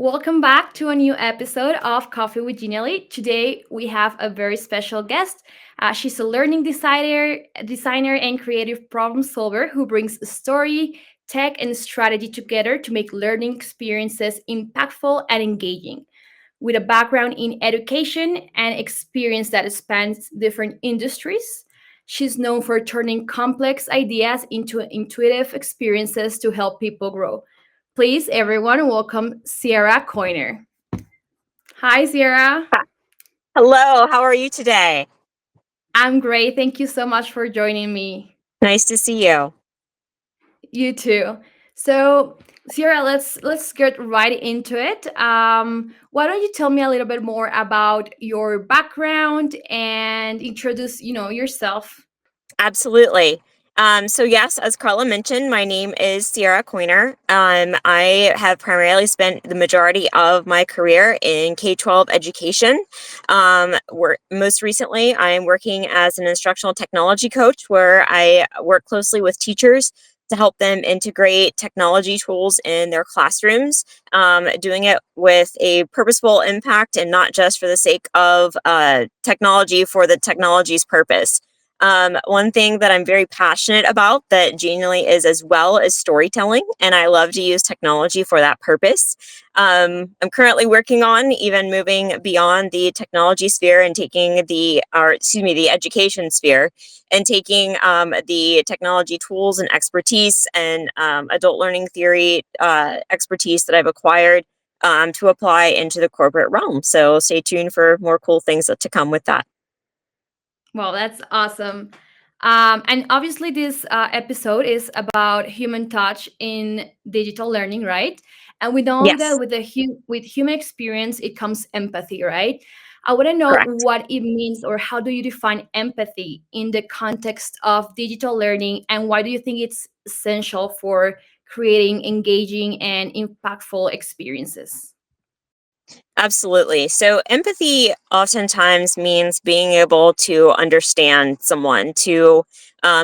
Welcome back to a new episode of Coffee with Genially. Today we have a very special guest. She's a learning designer and creative problem solver who brings story, tech, and strategy together to make learning experiences impactful and engaging. With a background in education and experience that spans different industries, she's known for turning complex ideas into intuitive experiences to help people grow. Please, everyone, welcome Cierra Coyner. Hi, Sierra. Hi- Hello, how are you today? I'm great. Thank you so much for joining me. Nice to see you. You too. So, Sierra, let's get right into it. Why don't you tell me a little bit more about your background and introduce, yourself? Absolutely. So yes, as Carla mentioned, my name is Cierra Coyner. I have primarily spent the majority of my career in K-12 education. Most recently, I am working as an instructional technology coach where I work closely with teachers to help them integrate technology tools in their classrooms, doing it with a purposeful impact and not just for the sake of technology for the technology's purpose. One thing that I'm very passionate about that Genially is as well is storytelling, and I love to use technology for that purpose. I'm currently working on even moving beyond the technology sphere and taking the education sphere and taking the technology tools and expertise and adult learning theory expertise that I've acquired to apply into the corporate realm. So stay tuned for more cool things to come with that. Well, that's awesome. And obviously, this episode is about human touch in digital learning, right? And we know that Yes, with with human experience, it comes empathy, right? I want to know correct. what it means, or how do you define empathy in the context of digital learning, and why do you think it's essential for creating engaging and impactful experiences? Absolutely. So, empathy oftentimes means being able to understand someone, to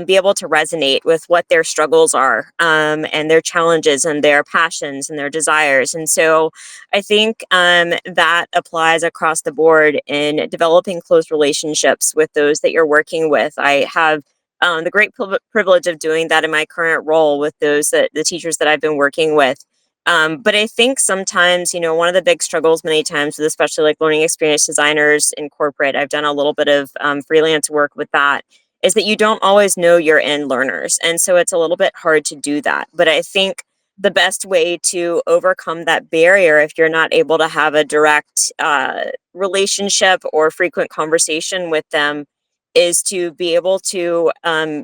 be able to resonate with what their struggles are, and their challenges and their passions and their desires. And so, I think that applies across the board in developing close relationships with those that you're working with. I have the great privilege of doing that in my current role with the teachers that I've been working with. But I think sometimes, one of the big struggles many times with especially like learning experience designers in corporate, I've done a little bit of freelance work with that, is that you don't always know your end learners. And so it's a little bit hard to do that. But I think the best way to overcome that barrier, if you're not able to have a direct relationship or frequent conversation with them, is to be able to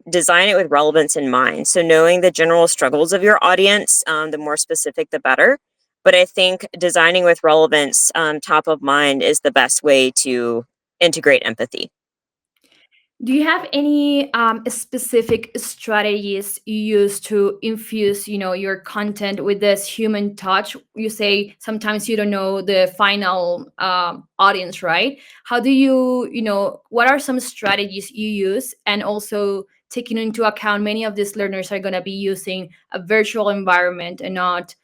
design it with relevance in mind. So, knowing the general struggles of your audience, the more specific, the better. But I think designing with relevance top of mind is the best way to integrate empathy. Do you have any specific strategies you use to infuse, your content with this human touch? You say sometimes you don't know the final audience, right? How do you, what are some strategies you use? And also taking into account many of these learners are going to be using a virtual environment and not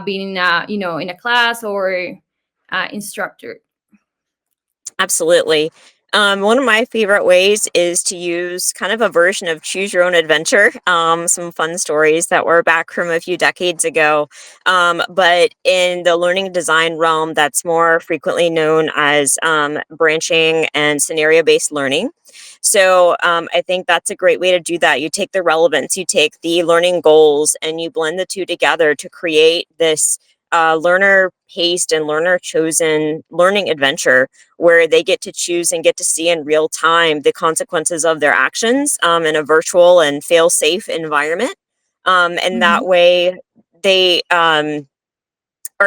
being in a, in a class or instructor. Absolutely. One of my favorite ways is to use kind of a version of choose your own adventure. Some fun stories that were back from a few decades ago. But in the learning design realm, that's more frequently known as branching and scenario based learning. So I think that's a great way to do that. You take the relevance, you take the learning goals, and you blend the two together to create this learner paced and learner chosen learning adventure where they get to choose and get to see in real time the consequences of their actions in a virtual and fail safe environment. And that way, they are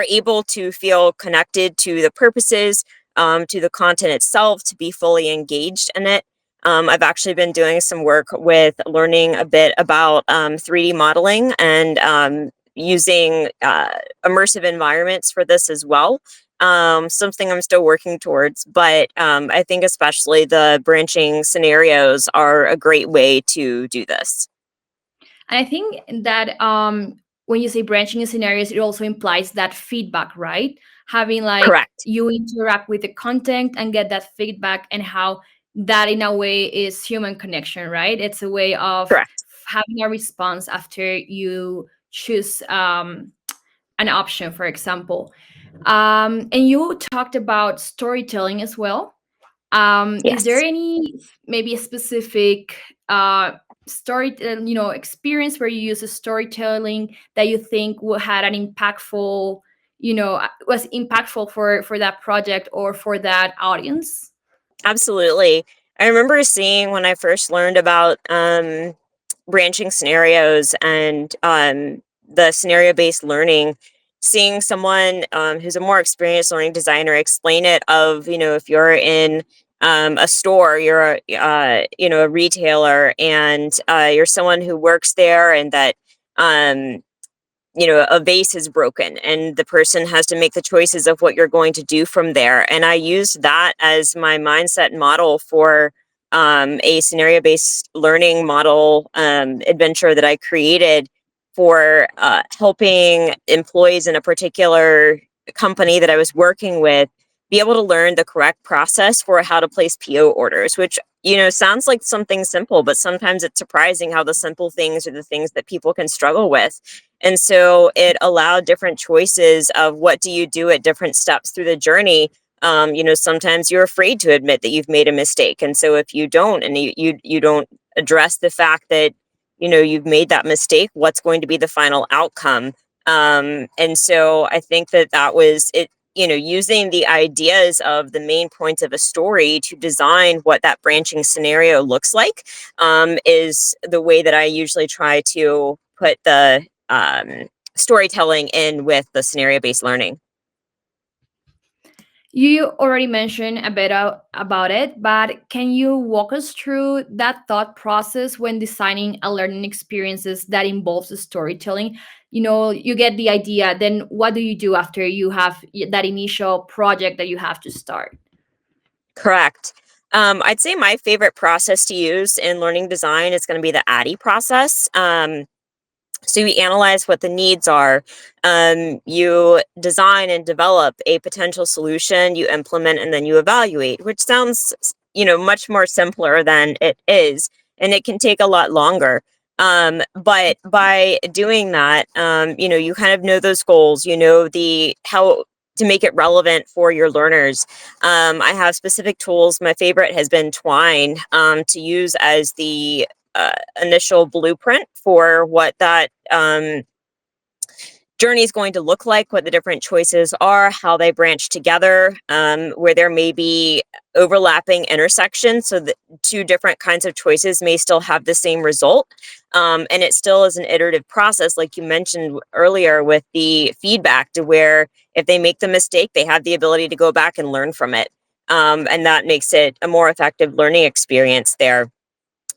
able to feel connected to the purposes, to the content itself, to be fully engaged in it. I've actually been doing some work with learning a bit about 3D modeling and using immersive environments for this as well. Something I'm still working towards, but I think especially the branching scenarios are a great way to do this. And I think that when you say branching in scenarios, it also implies that feedback, right? Having like Correct. you interact with the content and get that feedback, and how that in a way is human connection, right? It's a way of Correct. having a response after you choose an option, for example. And you talked about storytelling as well. Is there Yes. any maybe a specific story, experience where you use a storytelling that you think had an impactful, was impactful for that project or for that audience? Absolutely. I remember seeing when I first learned about branching scenarios and the scenario based learning, seeing someone who's a more experienced learning designer explain it of, if you're in a store, you're a retailer, and you're someone who works there, and that um, a vase is broken and the person has to make the choices of what you're going to do from there. And I used that as my mindset model for a scenario based learning model adventure that I created for helping employees in a particular company that I was working with be able to learn the correct process for how to place PO orders, which sounds like something simple, but sometimes it's surprising how the simple things are the things that people can struggle with. And so it allowed different choices of what do you do at different steps through the journey. Sometimes you're afraid to admit that you've made a mistake. And so if you don't, and you don't address the fact that, you've made that mistake, what's going to be the final outcome? And so I think that that was it, using the ideas of the main points of a story to design what that branching scenario looks like, is the way that I usually try to put the storytelling in with the scenario based learning. You already mentioned a bit about it, but can you walk us through that thought process when designing a learning experiences that involves storytelling? You get the idea, then what do you do after you have that initial project that you have to start? Correct. I'd say my favorite process to use in learning design is going to be the ADDIE process. So you analyze what the needs are. You design and develop a potential solution, you implement, and then you evaluate, which sounds, much more simpler than it is, and it can take a lot longer. But by doing that, you kind of know those goals, the how to make it relevant for your learners. I have specific tools. My favorite has been Twine, to use as the initial blueprint for what that journey is going to look like, what the different choices are, how they branch together, where there may be overlapping intersections. So the two different kinds of choices may still have the same result. And it still is an iterative process, like you mentioned earlier, with the feedback, to where if they make the mistake, they have the ability to go back and learn from it. And that makes it a more effective learning experience there.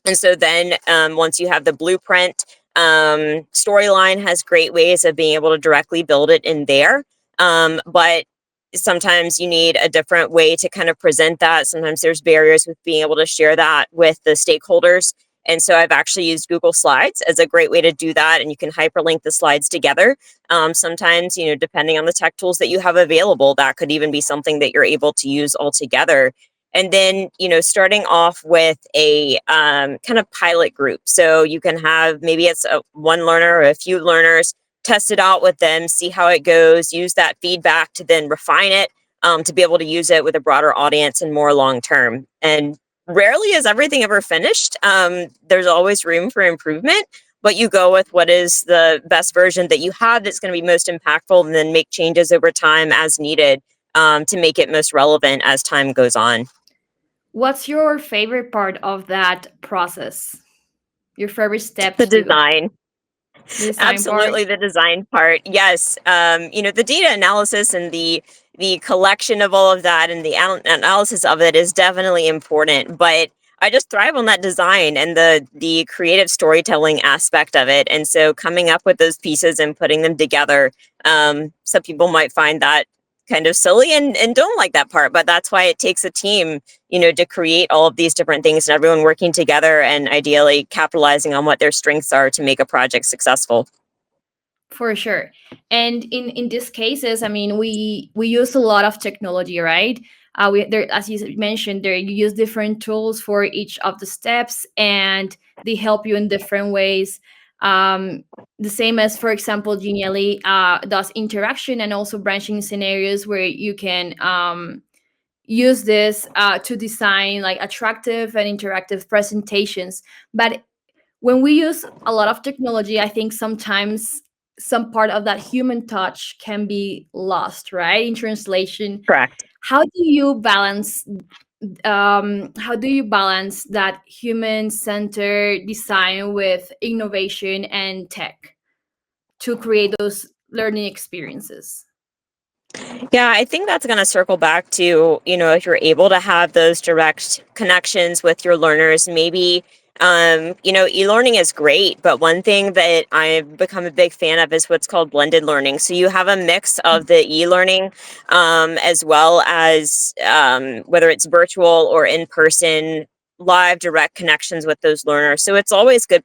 And so then, once you have the blueprint, Storyline has great ways of being able to directly build it in there. But sometimes you need a different way to kind of present that. Sometimes there's barriers with being able to share that with the stakeholders. And so I've actually used Google Slides as a great way to do that. And you can hyperlink the slides together. Sometimes, depending on the tech tools that you have available, that could even be something that you're able to use altogether. And then, starting off with a kind of pilot group. So you can have, maybe it's one learner or a few learners, test it out with them, see how it goes, use that feedback to then refine it, to be able to use it with a broader audience and more long term. And rarely is everything ever finished. There's always room for improvement, but you go with what is the best version that you have that's going to be most impactful, and then make changes over time as needed, to make it most relevant as time goes on. What's your favorite part of that process? Your favorite step The to do? design. The design part? Absolutely, the design part. Yes, the data analysis and the collection of all of that, and the analysis of it is definitely important. But I just thrive on that design and the creative storytelling aspect of it. And so coming up with those pieces and putting them together, some people might find that kind of silly and don't like that part, but that's why it takes a team, to create all of these different things, and everyone working together and ideally capitalizing on what their strengths are to make a project successful. For sure. And in these cases, I mean, we use a lot of technology, right? We there, as you mentioned, there you use different tools for each of the steps, and they help you in different ways. Um, the same as, for example, Genially does interaction and also branching scenarios where you can use this to design like attractive and interactive presentations. But when we use a lot of technology, I think sometimes some part of that human touch can be lost, right? In translation, Correct. how do you balance that human centered design with innovation and tech to create those learning experiences? Yeah, I think that's going to circle back to, if you're able to have those direct connections with your learners, maybe, e-learning is great, but one thing that I've become a big fan of is what's called blended learning. So you have a mix of the e-learning, as well as, whether it's virtual or in person, live direct connections with those learners. So it's always good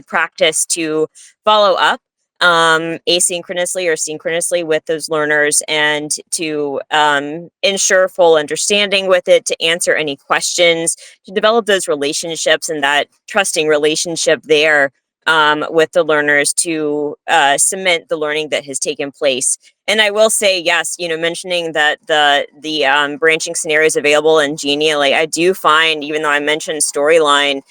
practice to follow up asynchronously or synchronously with those learners, and to ensure full understanding with it, to answer any questions, to develop those relationships and that trusting relationship there with the learners, to cement the learning that has taken place. And I will say, yes, mentioning that the branching scenarios available in Genially, I do find, even though I mentioned Storyline,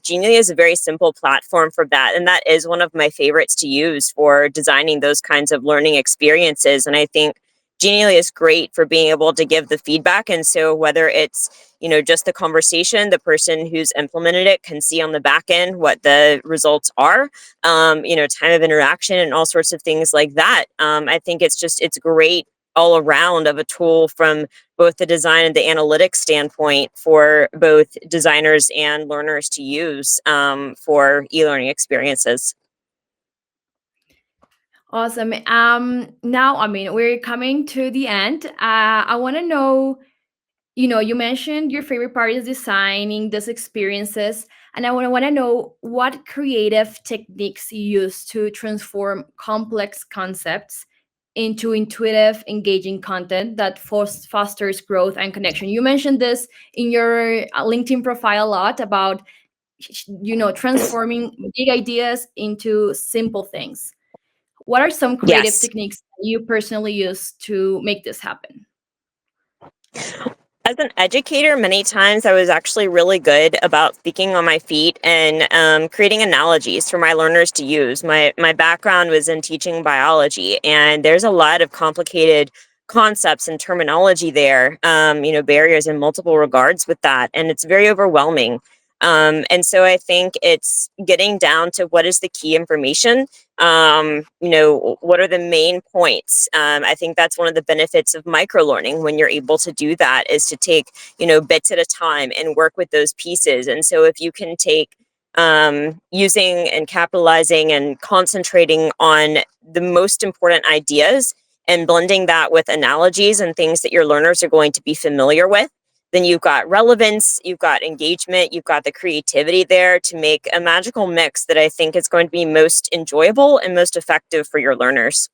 Genially is a very simple platform for that. And that is one of my favorites to use for designing those kinds of learning experiences. And I think Genially is great for being able to give the feedback. And so whether it's, just the conversation, the person who's implemented it can see on the back end what the results are, time of interaction and all sorts of things like that. I think it's great all around of a tool from both the design and the analytics standpoint for both designers and learners to use for e-learning experiences. Awesome. Now, I mean, we're coming to the end. I want to know, you mentioned your favorite part is designing these experiences, and I want to know what creative techniques you use to transform complex concepts into intuitive, engaging content that fosters growth and connection. You mentioned this in your LinkedIn profile a lot about, transforming big ideas into simple things. What are some creative Yes. techniques that you personally use to make this happen? As an educator, many times I was actually really good about speaking on my feet and creating analogies for my learners to use. My background was in teaching biology, and there's a lot of complicated concepts and terminology there. Barriers in multiple regards with that, and it's very overwhelming. And so I think it's getting down to what is the key information. What are the main points? I think that's one of the benefits of micro learning when you're able to do that, is to take, bits at a time and work with those pieces. And so if you can take using and capitalizing and concentrating on the most important ideas and blending that with analogies and things that your learners are going to be familiar with, then you've got relevance, you've got engagement, you've got the creativity there to make a magical mix that I think is going to be most enjoyable and most effective for your learners.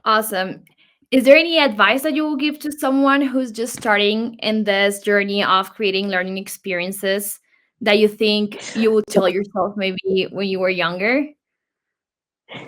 Awesome. Is there any advice that you will give to someone who's just starting in this journey of creating learning experiences that you think you would tell yourself maybe when you were younger?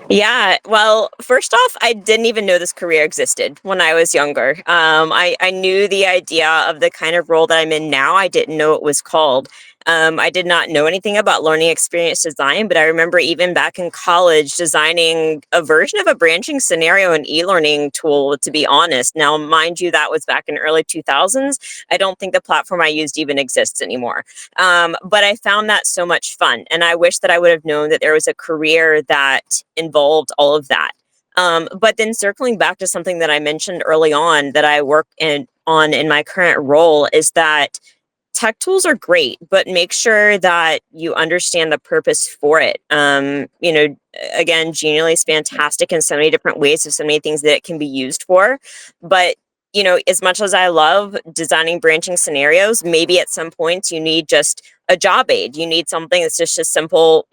Yeah, well, first off, I didn't even know this career existed when I was younger. I knew the idea of the kind of role that I'm in now. I didn't know it was called. I did not know anything about learning experience design, but I remember even back in college designing a version of a branching scenario and e-learning tool, to be honest. Now, mind you, that was back in early 2000s. I don't think the platform I used even exists anymore. But I found that so much fun. And I wish that I would have known that there was a career that involved all of that. But then circling back to something that I mentioned early on that I work on in my current role, is that tech tools are great, but make sure that you understand the purpose for it. Again, Genially is fantastic in so many different ways, of so many things that it can be used for. But as much as I love designing branching scenarios, maybe at some points you need just a job aid. You need something that's just a simple,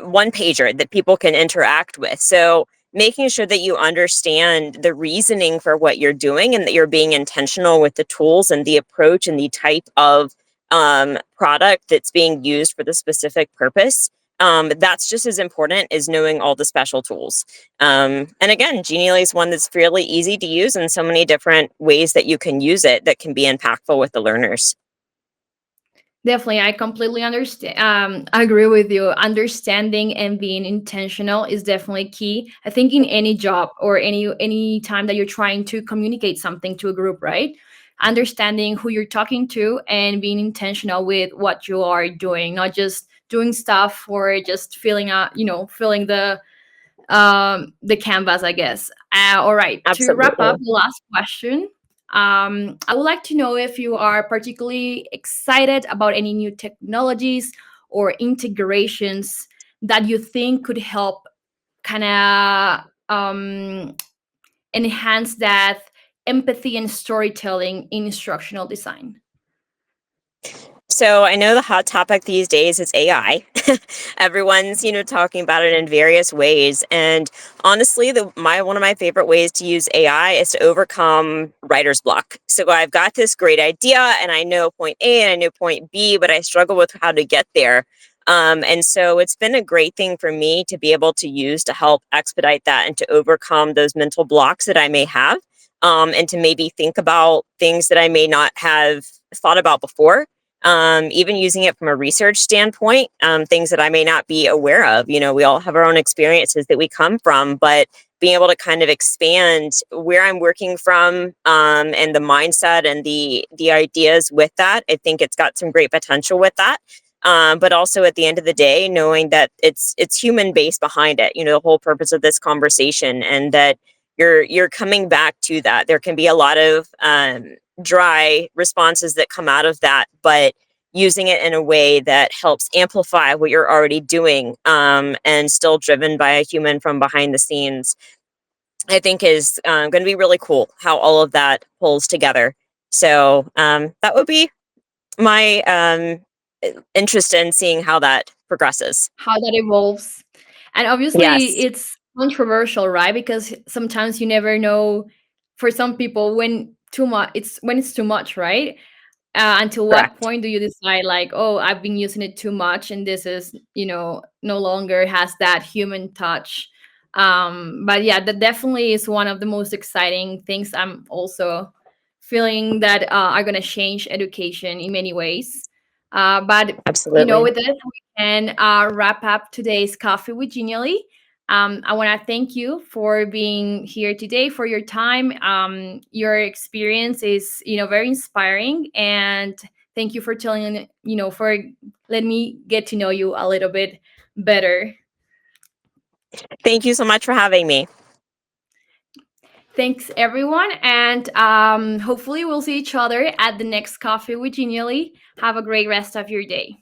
one pager that people can interact with. So making sure that you understand the reasoning for what you're doing and that you're being intentional with the tools and the approach and the type of product that's being used for the specific purpose. That's just as important as knowing all the special tools. And again, Genially is one that's fairly easy to use and so many different ways that you can use it that can be impactful with the learners. Definitely, I completely understand. Agree with you. Understanding and being intentional is definitely key. I think in any job or any time that you're trying to communicate something to a group, right? Understanding who you're talking to and being intentional with what you are doing, not just doing stuff or just filling out, filling the canvas, I guess. All right, to wrap up, Absolutely. the last question. I would like to know if you are particularly excited about any new technologies or integrations that you think could help kind of enhance that empathy and storytelling in instructional design. So I know the hot topic these days is AI. Everyone's, talking about it in various ways. And honestly, one of my favorite ways to use AI is to overcome writer's block. So I've got this great idea and I know point A and I know point B, but I struggle with how to get there. And so it's been a great thing for me to be able to use to help expedite that and to overcome those mental blocks that I may have. And to maybe think about things that I may not have thought about before, even using it from a research standpoint, things that I may not be aware of. We all have our own experiences that we come from, but being able to kind of expand where I'm working from, and the mindset and the ideas with that, I think it's got some great potential with that. But also at the end of the day, knowing that it's human based behind it. The whole purpose of this conversation, and that you're coming back to that. There can be a lot of dry responses that come out of that, but using it in a way that helps amplify what you're already doing, and still driven by a human from behind the scenes, I think is going to be really cool how all of that pulls together. So that would be my interest in seeing how that progresses. How that evolves. And obviously Yes, it's controversial, right? Because sometimes you never know for some people when too much it's too much, right? Until what correct. point do you decide like, oh, I've been using it too much and this is, no longer has that human touch. But yeah, that definitely is one of the most exciting things. I'm also feeling that are going to change education in many ways. But Absolutely. with this, we can wrap up today's Coffee with Genially. I want to thank you for being here today, for your time. Your experience is, very inspiring, and thank you for telling, for letting me get to know you a little bit better. Thank you so much for having me. Thanks, everyone, and hopefully we'll see each other at the next Coffee with Genially. Have a great rest of your day.